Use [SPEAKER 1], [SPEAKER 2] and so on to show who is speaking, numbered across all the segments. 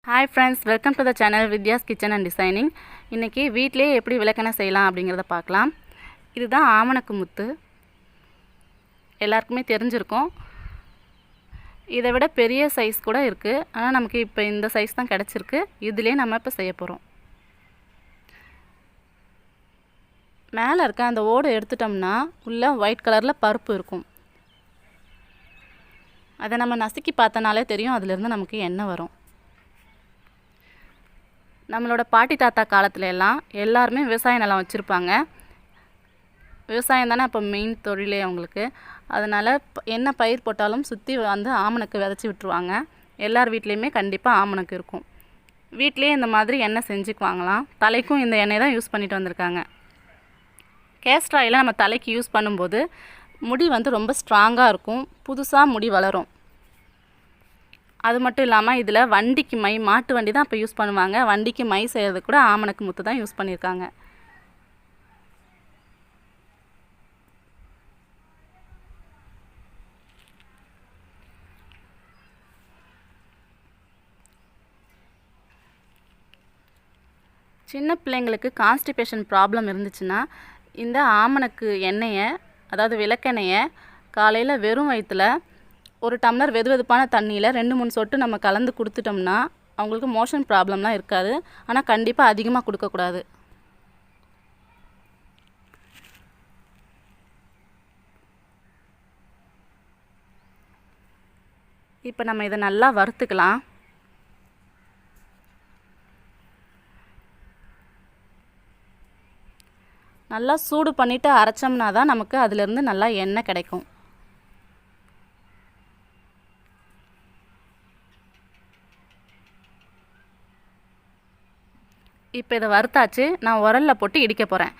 [SPEAKER 1] Hi friends, welcome to the channel Vidya's Kitchen and Designing. இன்னைக்கு வீட்லயே எப்படி விளக்கெண்ணெய் செய்யலாம் அப்படிங்கறத பார்க்கலாம். இதுதான் ஆமணக்கு முத்து. எல்லாருக்குமே தெரிஞ்சிருக்கும். இதை விட பெரிய சைஸ் கூட இருக்கு. ஆனா நமக்கு இப்போ இந்த சைஸ் தான் கிடைச்சிருக்கு. இதிலே நம்ம இப்ப செய்ய போறோம். மேலே இருக்க அந்த ஓடு எடுத்துட்டோம்னா உள்ள ஒயிட் கலர்ல பருப்பு இருக்கும். அதை நம்ம நசுக்கி பார்த்தனாலே தெரியும் அதில இருந்து நமக்கு எண்ணெய் வரும். நம்மளோட பாட்டி தாத்தா காலத்துல எல்லாம் எல்லாரும் விவசாய நிலம் வச்சிருப்பாங்க. விவசாயம் தானே அப்ப மெயின் தொழிலே அவங்களுக்கு. அதனால என்ன பயிர் போட்டாலும் சுத்தி வந்து ஆமணக்கு விதைச்சி விட்டுருவாங்க. எல்லார் வீட்லயுமே கண்டிப்பா ஆமணக்கு இருக்கும். வீட்லயே இந்த மாதிரி எண்ணெய் செஞ்சுக்குவாங்களாம். தலைக்கும் இந்த எண்ணெய் தான் யூஸ் பண்ணிட்டு வந்திருக்காங்க. castoroil நம்ம தலைக்கு யூஸ் பண்ணும்போது முடி வந்து ரொம்ப ஸ்ட்ராங்கா இருக்கும். புதுசா முடி வளரும். அது மட்டும் இல்லாம இதுல வண்டிக்கு மை மாட்டு வண்டி தான் அப்ப யூஸ் பண்ணுவாங்க. வண்டிக்கு மை செய்யறது கூட ஆமணக்கு முத்து தான் யூஸ் பண்ணிருக்காங்க. சின்ன பிள்ளைங்களுக்கு கான்ஸ்டிபேஷன் ப்ராப்ளம் இருந்துச்சுன்னா இந்த ஆமணக்கு எண்ணெயை அதாவது விளக்கெண்ணெயை காலையில வெறும் வயித்துல ஒரு டம்ளர் வெதுவெதுப்பான தண்ணியில 2-3 சொட்டு நம்ம கலந்து கொடுத்துட்டோம்னா அவங்களுக்கு மோஷன் ப்ராப்ளம்லாம் இருக்காது. ஆனா கண்டிப்பா அதிகமா கொடுக்க கூடாது. இப்போ நம்ம இத நல்லா வறுத்துக்கலாம். நல்லா சூடு பண்ணிட்டு அரைச்சோம்னா தான் நமக்கு அதில இருந்து நல்லா எண்ணெய் கிடைக்கும். இப்போ இத வறுத்தாச்சு. நான் உரல்ல போட்டு இடிக்க போறேன்.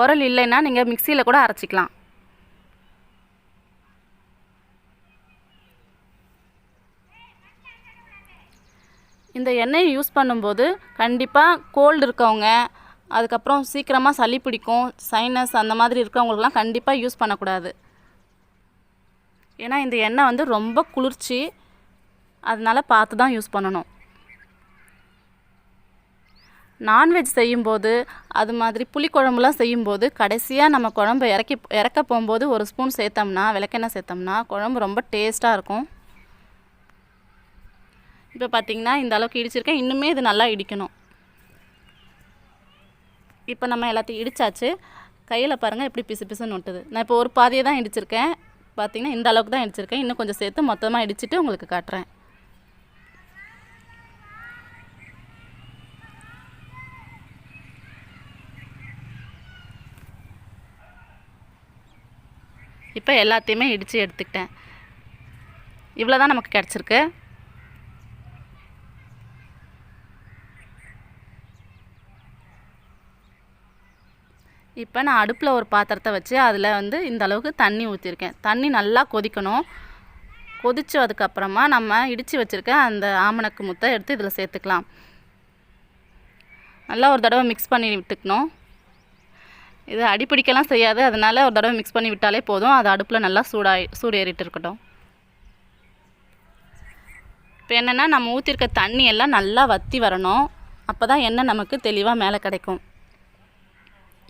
[SPEAKER 1] உரல் இல்லைனா நீங்க மிக்ஸில கூட அரைச்சிக்கலாம். இந்த எண்ணெயை யூஸ் பண்ணும்போது கண்டிப்பா கோல்ட் இருக்கவங்க அதுக்கு அப்புறம் சீக்கிரமா சளி பிடிக்கும், சைனஸ் அந்த மாதிரி இருக்கவங்களுக்குலாம் கண்டிப்பா யூஸ் பண்ண கூடாது. ஏனா இந்த எண்ணெய் வந்து ரொம்ப குளிர்ச்சி. அதனால பார்த்து தான் யூஸ் பண்ணனும். நான்வெஜ் செய்யும்போது அது மாதிரி புளி குழம்புலாம் செய்யும்போது கடைசியா நம்ம குழம்பை இறக்க போயும்போது ஒரு ஸ்பூன் சேர்த்தோம்னா விளக்கெண்ணெய் சேர்த்தோம்னா குழம்பு ரொம்ப டேஸ்டா இருக்கும். இப்போ பாத்தீங்கன்னா இந்த அளவுக்கு இடிச்சிருக்கேன். இன்னுமே இது நல்லா இடிக்கணும். இப்போ நம்ம எல்லாத்தையும் இடிச்சாச்சு. கையில பாருங்க எப்படி பிசு பிசுன்னு ஒட்டுது. நான் இப்போ ஒரு பாதியை தான் இடிச்சிருக்கேன். பாத்தீங்கன்னா இந்த அளவுக்கு தான் இடிச்சிருக்கேன். இன்னும் கொஞ்சம் சேர்த்து மொத்தமா இடிச்சிட்டு உங்களுக்கு காட்டுறேன். இப்போ எல்லாத்தையுமே இடிச்சு எடுத்துட்டேன். இவ்வளவு தான் நமக்கு கிடைச்சிருக்கு. இப்போ நான் அடுப்புல ஒரு பாத்திரத்தை வச்சு அதுல வந்து இந்த அளவுக்கு தண்ணி ஊத்திருக்கேன். தண்ணி நல்லா கொதிக்கணும். கொதிச்சதுக்கு அப்புறமா நம்ம இடிச்சு வச்சிருக்க அந்த ஆமணக்கு முத்தை எடுத்து இதுல சேர்த்துக்கலாம். நல்லா ஒரு தடவை மிக்ஸ் பண்ணி விட்டுக்கணும். இது அடிபிடிக்கலாம் செய்யாது. அதனால ஒரு தடவை மிக்ஸ் பண்ணி விட்டாலே போதும். அது அடுப்புல நல்லா சூடு ஏறிட்டு இருக்கட்டும். இப்போ என்னன்னா நம்ம ஊத்திருக்க தண்ணி எல்லாம் நல்லா வத்தி வரணும். அப்பதான் எண்ணெய் நமக்கு தெளிவா மேலே கிடைக்கும்.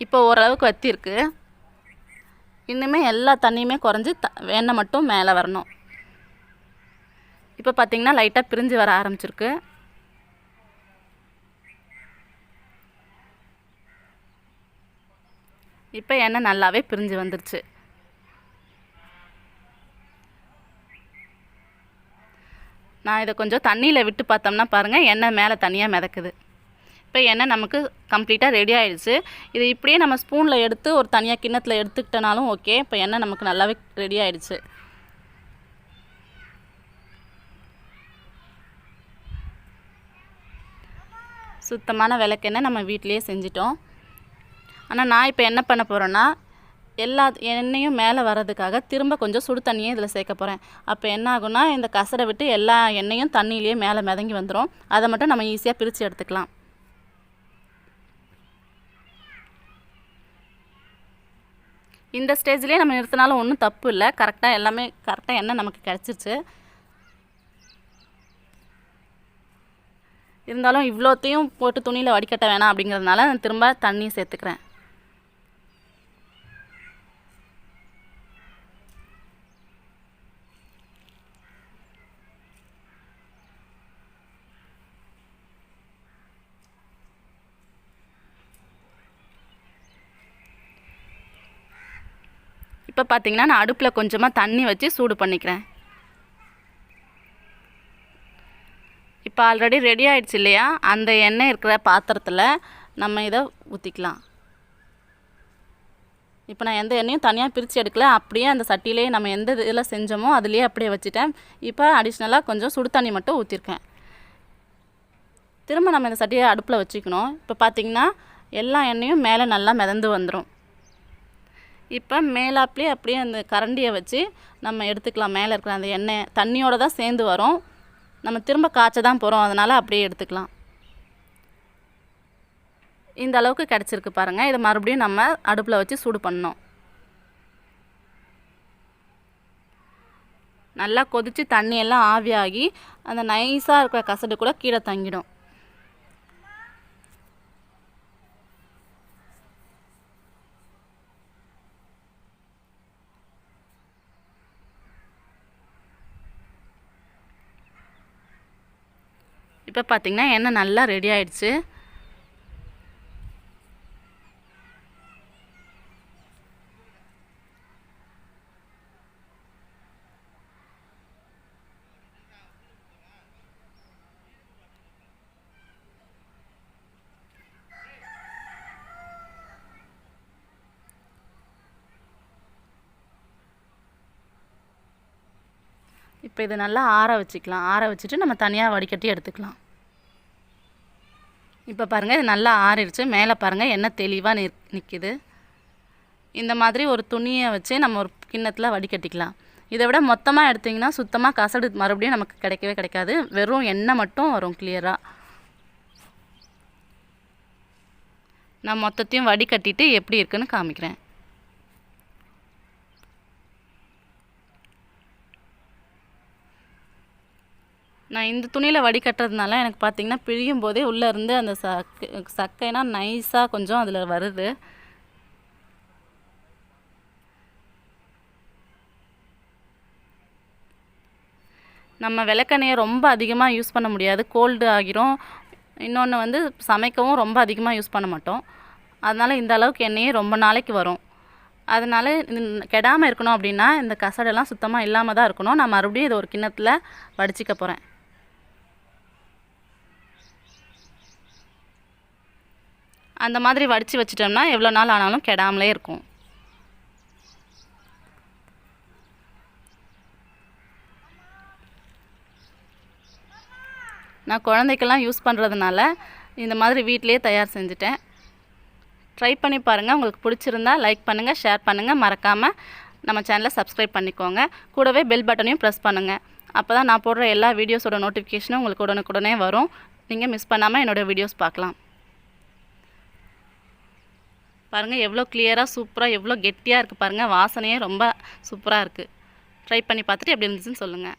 [SPEAKER 1] இப்போ ஓரளவுக்கு வத்தி இருக்கு. இன்னுமே எல்லா தண்ணியுமே குறைஞ்சு எண்ணெய் மட்டும் மேலே வரணும். இப்போ பாத்தீங்கன்னா லைட்டா பிரிஞ்சு வர ஆரம்பிச்சிருக்கு. இப்போ எண்ணெய் நல்லாவே பிரிஞ்சு வந்துருச்சு. நான் இத கொஞ்சம் தண்ணியில விட்டு பார்த்தோம்னா பாருங்க எண்ணெய் மேலே தனியா மிதக்குது. இப்போ எண்ணெய் நமக்கு கம்ப்ளீட்டா ரெடி ஆயிடுச்சு. இது இப்படியே நம்ம ஸ்பூன்ல எடுத்து ஒரு தனியா கிண்ணத்துல எடுத்துக்கிட்டனாலும் ஓகே. இப்போ எண்ணெய் நமக்கு நல்லாவே ரெடி ஆயிடுச்சு. சுத்தமான விளக்கெண்ணெய் நம்ம வீட்லயே செஞ்சிட்டோம். ஆனா நான் இப்போ என்ன பண்ண போறேன்னா எல்லா எண்ணெயும் மேலே வரதுக்காக திரும்ப கொஞ்சம் சுடு தண்ணியை இதுல சேர்க்க போறேன். அப்ப என்ன ஆகும்னா இந்த கசரை விட்டு எல்லா எண்ணெயும் தண்ணியிலே மேலே மிதங்கி வந்துரும். அதை மட்டும் நம்ம ஈஸியா பிரிச்சு எடுத்துக்கலாம். இந்த ஸ்டேஜ்லயே நம்ம நிறுத்தினாலும் ஒண்ணும் தப்பு இல்ல. கரெக்ட்டா எல்லாமே கரெக்ட்டா எண்ணெய் நமக்கு கிடைச்சிருச்சு. இருந்தாலும் இவ்வளோத்தையும் போட்டு துணியில் வடிகட்ட வேணாம் அப்படிங்கிறதுனால நான் திரும்ப தண்ணி சேர்த்துக்கிறேன். இப்போ பார்த்தீங்கன்னா நான் அடுப்பில் கொஞ்சமாக தண்ணி வச்சு சூடு பண்ணிக்கிறேன். இப்போ ஆல்ரெடி ரெடி ஆகிடுச்சு இல்லையா, அந்த எண்ணெய் இருக்கிற பாத்திரத்தில் நம்ம இதை ஊற்றிக்கலாம். இப்போ நான் எந்த எண்ணெயும் தனியாக பிரித்து எடுக்கல, அப்படியே அந்த சட்டியிலே நம்ம எந்த இதில் செஞ்சோமோ அதுலேயே அப்படியே வச்சுட்டேன். இப்போ அடிஷ்னலாக கொஞ்சம் சுடு தண்ணி மட்டும் ஊற்றிருக்கேன். திரும்ப நம்ம இந்த சட்டியை அடுப்பில் வச்சுக்கணும். இப்போ பார்த்திங்கன்னா எல்லா எண்ணெயும் மேலே நல்லா மிதந்து வந்துடும். இப்போ மேலாப்லேயே அப்படியே அந்த கரண்டியை வச்சு நம்ம எடுத்துக்கலாம். மேலே இருக்கிற அந்த எண்ணெய் தண்ணியோடு தான் சேர்ந்து வரும். நம்ம திரும்ப காய்ச்ச தான் போகிறோம், அதனால் அப்படியே எடுத்துக்கலாம். இந்த அளவுக்கு கிடச்சிருக்கு பாருங்கள். இதை மறுபடியும் நம்ம அடுப்பில் வச்சு சூடு பண்ணணும். நல்லா கொதித்து தண்ணியெல்லாம் ஆவியாகி அந்த நைஸாக இருக்கிற கசடு கூட கீழே தங்கிடும். இப்போ பார்த்திங்கன்னா எண்ணெய் நல்லா ரெடி ஆயிடுச்சு. இப்போ இதை நல்லா ஆற வச்சுக்கலாம். ஆற வச்சுட்டு நம்ம தனியாக வடிகட்டி எடுத்துக்கலாம். இப்போ பாருங்கள், இது நல்லா ஆறிடுச்சு. மேலே பாருங்கள் எண்ணெய் தெளிவாக நிற்கிது. இந்த மாதிரி ஒரு துணியை வச்சு நம்ம ஒரு கிண்ணத்தில் வடிகட்டிக்கலாம். இதை விட மொத்தமாக எடுத்திங்கன்னா சுத்தமாக கசடு மறுபடியும் நமக்கு கிடைக்கவே கிடைக்காது. வெறும் எண்ணெய் மட்டும் வரும் கிளியராக. நான் மொத்தத்தையும் வடிகட்டிட்டு எப்படி இருக்குன்னு காமிக்கிறேன். நான் இந்த துணியில் வடிகட்டுறதுனால எனக்கு பார்த்திங்கன்னா பிழியும் போதே உள்ளே இருந்து அந்த சக்கைனா நைஸாக கொஞ்சம் அதில் வருது. நம்ம விளக்கெண்ணெயை ரொம்ப அதிகமாக யூஸ் பண்ண முடியாது, கோல்டு ஆகிரும். இன்னொன்று வந்து சமைக்கவும் ரொம்ப அதிகமாக யூஸ் பண்ண மாட்டோம். அதனால் இந்த அளவுக்கு எண்ணெயே ரொம்ப நாளைக்கு வரும். அதனால் கெடாமல் இருக்கணும் அப்படின்னா இந்த கசடெல்லாம் சுத்தமாக இல்லாமல் தான் இருக்கணும். நான் மறுபடியும் இதை ஒரு கிண்ணத்தில் வடிச்சிக்க போகிறேன். அந்த மாதிரி வடித்து வச்சிட்டோம்னா எவ்வளோ நாள் ஆனாலும் கெடாமலே இருக்கும். நான் குழந்தைக்கெல்லாம் யூஸ் பண்ணுறதுனால இந்த மாதிரி வீட்டிலே தயார் செஞ்சுட்டேன். ட்ரை பண்ணி பாருங்கள். உங்களுக்கு பிடிச்சிருந்தா லைக் பண்ணுங்கள், ஷேர் பண்ணுங்கள். மறக்காமல் நம்ம சேனலை சப்ஸ்கிரைப் பண்ணிக்கோங்க. கூடவே பெல் பட்டனையும் ப்ரெஸ் பண்ணுங்கள். அப்போ தான் நான் போடுற எல்லா வீடியோஸோட நோட்டிஃபிகேஷனும் உங்களுக்கு உடனுக்குடனே வரும். நீங்கள் மிஸ் பண்ணாமல் என்னோடய வீடியோஸ் பார்க்கலாம். பாருங்கள் எவ்வளோ கிளியராக சூப்பராக எவ்வளோ கெட்டியாக இருக்குது பாருங்கள். வாசனையே ரொம்ப சூப்பராக இருக்குது. ட்ரை பண்ணி பார்த்துட்டு எப்படி இருந்துச்சுன்னு சொல்லுங்கள்.